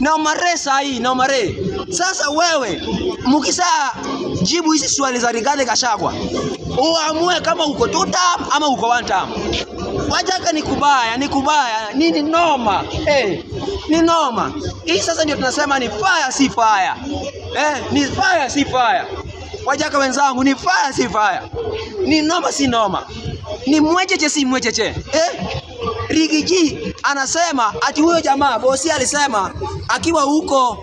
Nomare sahi, nomare. Sasa wewe mukisa jibu hizi swali za Rigathi Gachagua, uamue kama uko 2 term ama uko 1 term. Wajaka ni kubaya, nini noma. Ni noma. Hii sasa ndio tunasema ni fire si fire. Ni fire si fire. Wajaka wenzangu, ni fire si fire. Ni noma si noma. Ni mwecheche si mwecheche. Riggy G anasema ati huyo jamaa bosi alisema akiwa huko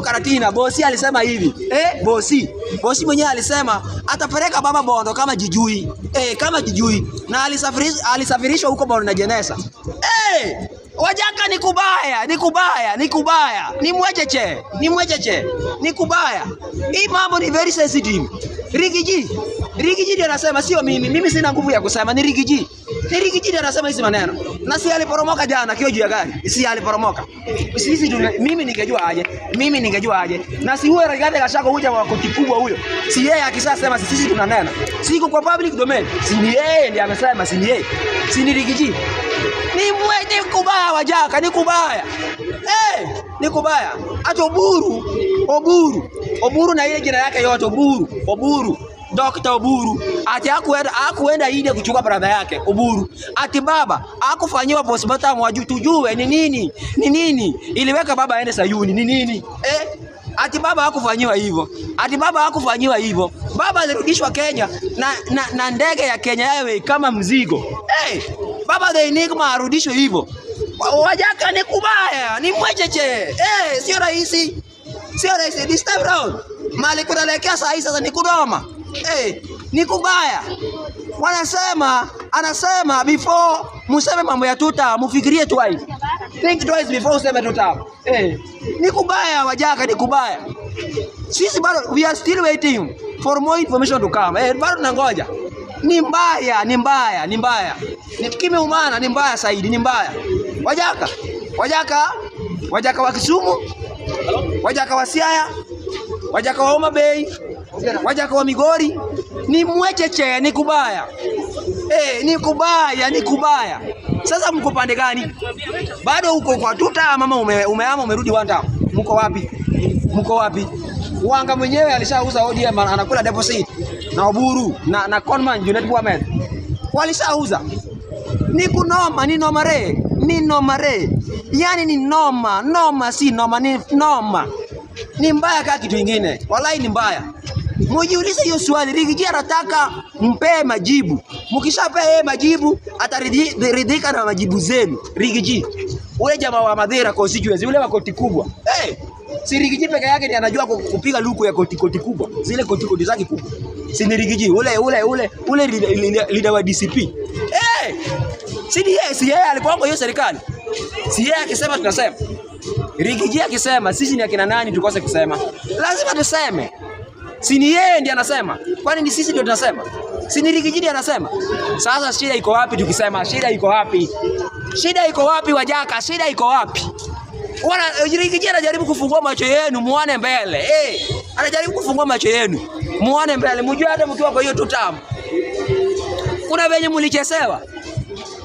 Karatina, bosi alisema hivi. Bosi mwenyewe alisema atapeleka baba Bondo kama jijui. Kama jijui, na alisafirishwa huko Bondo na Jenesa. Wajaka ni kubaya. Ni mwecheche. Ni kubaya. Hii mambo ni very sensitive. Riggy G ndiye anasema, sio mimi. Mimi sina nguvu ya kusema, ni Riggy G. Riggy G ndiye anasema hizi maneno. Na si aliporomoka jana akiwa juu ya gari. Si aliporomoka. Mimi ningejua aje. Na si huyo Rigathi Gachagua huja wa koti kubwa huyo. Si yeye akisema sisi tunanena. Siko kwa public domain. Si ni yeye ndiye amesema, si ni yeye. Si ni Riggy G. Ni kubaya Wajaka, ni kubaya. Ni kubaya. Hata Oburu na ile jina yake yote Oburu. Dr. Oburu ati hakuenda India kuchukua brother yake Oburu. Ati baba hakufanyiwa postmortem waju tujue ni nini iliweka baba aende Sayuni ni nini. Ati baba hakufanyiwa hivyo. Baba alirudishwa Kenya na ndege ya Kenya Airways kama mzigo. Baba the Enigma arudishwe hivyo. Wajaka ni kubaya, ni mwecheche. Sio rahisi. This time round mali kunalekea saa hii sasa ni kudoma. Ni kubaya. Anasema before museme mambo ya tuta mufikirie twice. Think twice before useme tuta. Ni kubaya Wajaka, ni kubaya. Sisi bado we are still waiting for more information to come. Bado tunangoja. Ni mbaya. Kimeumana, ni mbaya Saidi, ni mbaya. Wajaka wa Kisumu, Wajaka wa Siaya, Wajaka wa Homa Bay, Wajaka wa Migori, ni mwecheche, ni kubaya. Ni kubaya. Sasa mko pande gani? Bado uko kwa 2 term ama umeama umerudi 1 term? Mko wapi? Wanga mwenyewe alishauza ODM, anakula deposit. Na Oburu na Conman United Women walishauza. Ni kunoma, ni nomare. Yani ni noma si noma, ni noma. Ni mbaya kama kitu kingine. Wallahi ni mbaya. Mujiulize hiyo swali. Riggy G anataka mpe majibu. Mkishapea yeye majibu ataridhika na majibu zenu. Riggy G ule jamaa wa Madhera constituency ule wa koti kubwa. Si Riggy G peke yake ndiye anajua kupiga luku ya koti kubwa. Zile koti zake kubwa. Si ni Riggy G ule leader wa DCP. Si yeye alikuwa hiyo serikali. Si yeye akisema tunasema. Riggy G akisema sisi ni akina nani tukose kusema? Lazima tuseme. Si ni yeye ndiye anasema. Kwani ni sisi ndio tunasema? Si ni Riggy G ndiye anasema. Sasa shida iko wapi tukisema? Shida iko wapi Wajaka? Shida iko wapi? Riggy G anajaribu kufungua macho yenu muone mbele. Anajaribu kufungua macho yenu muone mbele. Mjue hata mkiwa kwa hiyo 2 term. Kuna venye mlichezewa.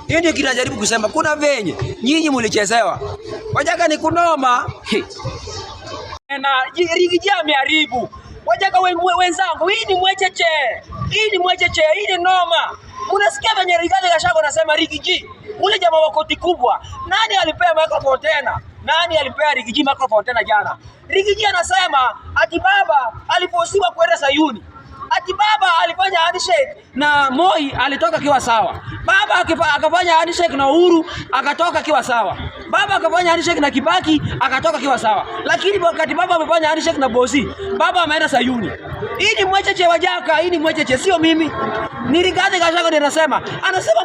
Hiyo ndio kinajaribu kusema. Kuna venye nyinyi mlichezewa. Wajaka ni kunoma. Na Riggy G ameharibu. Wajaka wenzangu, hii ni mwecheche. Hii ni noma. Unasikia venye Rigathi Gachagua anasema Riggy G ule jamaa wa koti kubwa. Nani alipea microphone tena? Nani alipea Riggy G microphone tena jana? Riggy G anasema ati baba aliposiwa kwenda Sayuni. Ati baba alifanya handshake na Moi alitoka kiwa sawa. Baba akafanya handshake na Uhuru akatoka kiwa sawa. Baba akafanya handshake na Kibaki akatoka kiwa sawa. Lakini wakati baba amefanya handshake na Bosi, baba ameenda Sayuni. Hii ni mwecheche Wajaka, hii ni mwecheche, sio mimi. Ni Rigathi Gachagua ndiye anasema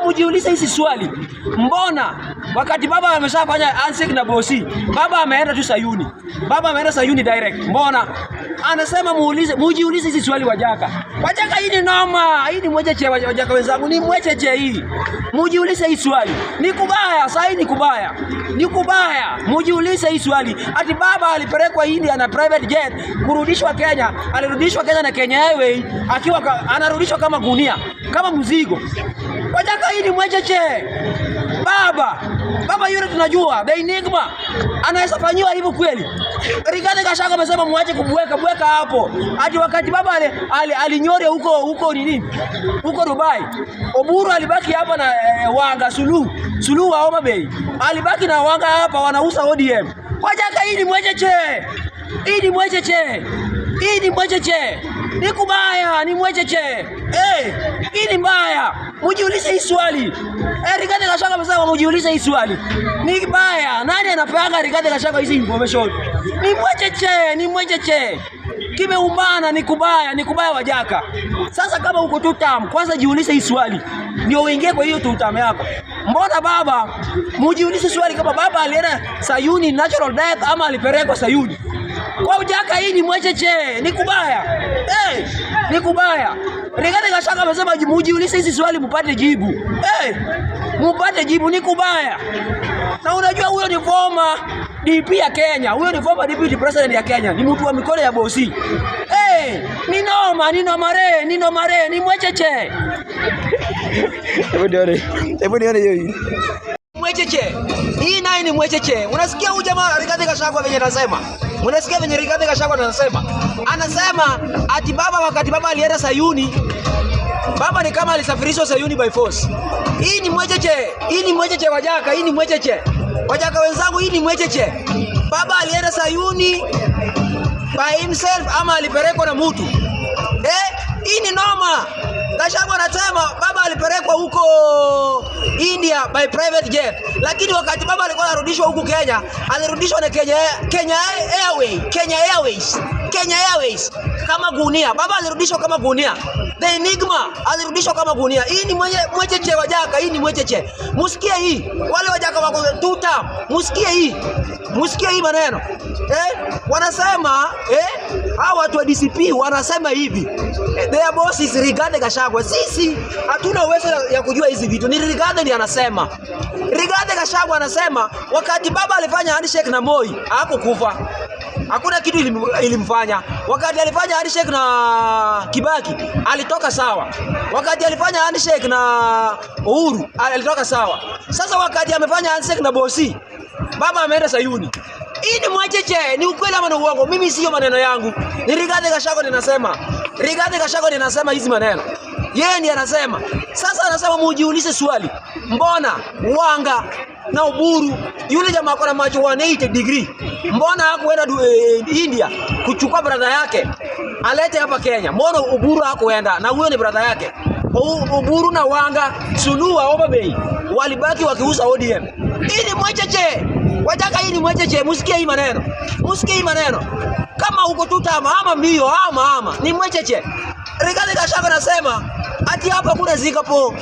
mujiulize hizi swali. Mbona wakati baba ameshafanya handshake na Bosi, baba ameenda tu Sayuni. Baba ameenda Sayuni direct. Mbona? Anasema mujiulize hizi swali Wajaka. Wajaka hii ni noma, hii ni mwecheche Wajaka wenzangu, ni mwecheche hii. Mujiulize hii swali. Ni kubaya, sasa hii ni kubaya. Mujiulize hii swali. Ati baba alipelekwa India na private jet kurudishwa Kenya, alirudishwa Kenya na Kenya Airways akiwa anarudishwa kama gunia, kama mzigo. Wajaka hii ni mwecheche. Baba yule tunajua, the enigma. Anaweza fanyiwa hivyo kweli? Rigathi Gachagua amesema muache kubweka hapo. Hadi wakati baba alinyore huko nini? Huko Dubai. Oburu alibaki hapa na Wanga Suluhu wa Homa Bay. Alibaki na Wanga hapa wanauza ODM. Wajaka hii ni mwecheche. Ni kubaya, ni mwecheche. Hii ni mbaya. Mujiulize hii swali. Rigathi Gachagua amesema mujiulize hii swali. Ni mbaya. Nani anapanga Rigathi Gachagua hizi information? Ni mwecheche. Kimeumbana, ni kubaya Wajaka. Sasa kama uko tutam, kwanza jiulize hii swali. Ndio uingie kwa hiyo tutam yako. Mbona baba, mujiulize swali kama baba alienda Sayuni natural death ama alipelekwa Sayuni. Kwa Wajaka hii ni mwecheche, ni kubaya. Ni kubaya. Rigathi Gachagua amesema mujiulize hizi swali mpate jibu. Mpate jibu, ni kubaya. Na unajua huyo ni former DP ya Kenya. Huyo ni former deputy president ya Kenya. Ni mtu wa mikono ya bosi. Ni nomare, ni mwecheche. Hebu nione hiyo. Mwecheche. Hii naye ni mwecheche. Unasikia huyu jamaa Rigathi Gachagua venye anasema? Unasikia venye Rigathi Gachagua anasema? Anasema ati wakati baba alienda Sayuni, baba ni kama alisafirishwa Sayuni by force. Hii ni mwecheche Wajaka, hii ni mwecheche. Wajaka wenzangu, hii ni mwecheche. Baba alienda Sayuni by himself ama alipelekwa na mtu. Hii ni noma. Gachagua anasema baba alipelekwa huko India by private jet. Lakini wakati baba alikuwa anarudishwa huku Kenya, alirudishwa na Kenya Airways kama gunia. Baba alirudishwa kama gunia. The enigma alirudishwa kama gunia. Hii ni mwecheche Wajaka, hii ni mwecheche. Musikie hii. Wale Wajaka wako tutam. Musikie hii maneno. Wanasema hao watu wa DCP wanasema hivi. Their boss is Rigathi Gachagua. Sisi hatuna uwezo ya kujua hizi vitu. Ni Rigathi ndiye anasema. Rigathi Gachagua anasema wakati baba alifanya handshake na Moi, hakukufa. Hakuna kitu ilimfanya. Wakati alifanya handshake na Kibaki, alitoka sawa. Wakati alifanya handshake na Uhuru, alitoka sawa. Sasa wakati amefanya handshake na Bosi, baba ameenda Sayuni. Hii ni mwecheche, ni ukweli ama ni uongo? Mimi sio maneno yangu. Ni Rigathi Gachagua ninasema. Rigathi Gachagua ninasema hizi maneno. Yeye ndiye anasema. Sasa anasema mujiulize swali. Mbona Wanga na Oburu yule jamaa ako na macho 180 degree, mbona hakuenda India kuchukua brother yake alete hapa Kenya? Mbona Oburu hakuenda? Na huyo ni brother yake. Oburu na Wanga Suluhu wa Homa Bay walibaki wakiuza ODM. Hii ni mwecheche. Wajaka, hii ni mwecheche. Musikie hii maneno. Kama uko tutam ama mbio ama ni mwecheche. Rigathi Gachagua anasema ati hapa kuna Singapore.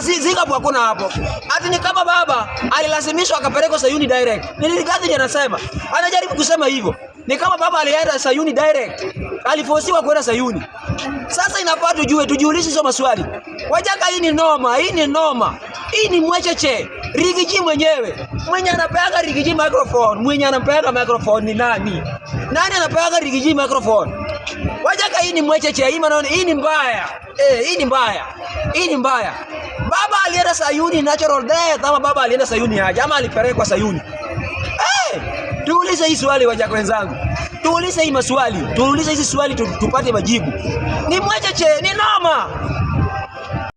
Singapore hakuna hapo. Ati ni kama baba alilazimishwa akapelekwa Sayuni direct. Ni Rigathi ndiye anasema. Anajaribu kusema hivyo. Ni kama baba alienda Sayuni direct. Aliforsiwa kwenda Sayuni. Sasa inafaa tujiulize hizo maswali. Wajaka, hii ni noma. Hii ni mwecheche. Rigiji mwenyewe. Mwenye anapeaga Rigiji microphone ni nani? Nani anapeaga Rigiji microphone? Wajaka, hii ni mwecheche. Hii ni mbaya. Hii ni mbaya. Baba alienda Sayuni natural death ama baba alienda Sayuni aje ama alipelekwa Sayuni? Tuulize hii swali Wajaka wenzangu. Tuulize hii maswali. Tuulize hizi swali tupate majibu. Ni mwecheche, ni noma.